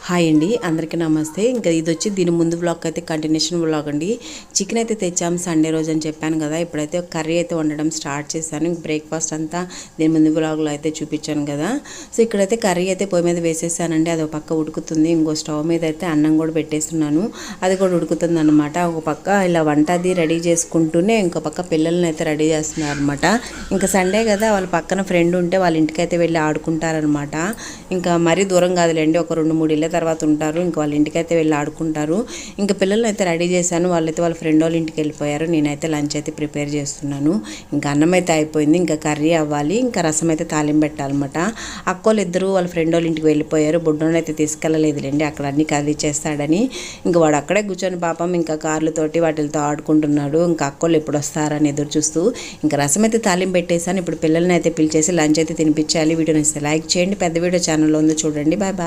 Hi అండి, అందరికీ నమస్తే. ఇంకా ఇది వచ్చి దీని ముందు వ్లాగ్ అయితే కంటిన్యూషన్ వ్లాగ్ అండి. చికెన్ అయితే తెచ్చాము సండే రోజు అని చెప్పాను కదా. ఇప్పుడైతే కర్రీ అయితే వండడం స్టార్ట్ చేశాను. బ్రేక్ఫాస్ట్ అంతా దీని ముందు వ్లాగ్లో అయితే చూపించాను కదా. సో ఇక్కడైతే కర్రీ అయితే పొయ్యి మీద వేసేసానండి. అది ఒక పక్క ఉడుకుతుంది. ఇంకో స్టవ్ మీద అయితే అన్నం కూడా పెట్టేస్తున్నాను. అది కూడా ఉడుకుతుంది అనమాట. ఒక పక్క ఇలా వంట అది రెడీ చేసుకుంటూనే ఇంకో పక్క పిల్లల్ని అయితే రెడీ చేస్తున్నారు అనమాట. ఇంకా సండే కదా, వాళ్ళ పక్కన ఫ్రెండ్ ఉంటే వాళ్ళ ఇంటికి అయితే వెళ్ళి ఆడుకుంటారనమాట. ఇంకా మరీ దూరం కాదులేండి, ఒక 2-3 ఇళ్ళ తర్వాత ఉంటారు. ఇంకా వాళ్ళ ఇంటికి అయితే వెళ్ళి ఆడుకుంటారు. ఇంకా పిల్లల్ని అయితే రెడీ చేశాను. వాళ్ళైతే వాళ్ళ ఫ్రెండ్ వాళ్ళ ఇంటికి వెళ్ళిపోయారు. నేనైతే లంచ్ అయితే ప్రిపేర్ చేస్తున్నాను. ఇంకా అన్నం అయితే అయిపోయింది. ఇంకా కర్రీ అవ్వాలి. ఇంకా రసం అయితే తాలింపు పెట్టాలన్నమాట. అక్కోళ్ళు ఇద్దరు వాళ్ళ ఫ్రెండ్ వాళ్ళ ఇంటికి వెళ్ళిపోయారు. బుడ్డోని అయితే తీసుకెళ్ళలేదులేండి, అక్కడ అన్ని కర్రీ చేస్తాడని. ఇంకా వాడు అక్కడే కూర్చొని పాపం ఇంకా కార్లతోటి వాటితో ఆడుకుంటున్నాడు. ఇంకా అక్కోళ్ళు ఎప్పుడు వస్తారని ఎదురు చూస్తూ ఇంకా రసం అయితే తాలింపు పెట్టేశాను. ఇప్పుడు పిల్లల్ని అయితే పిలిచేసి లంచ్ అయితే తినిపించాలి. వీడియోని అయితే లైక్ చేయండి. పెద్ద వీడియో ఛానల్లో ఉందో చూడండి. Bye bye.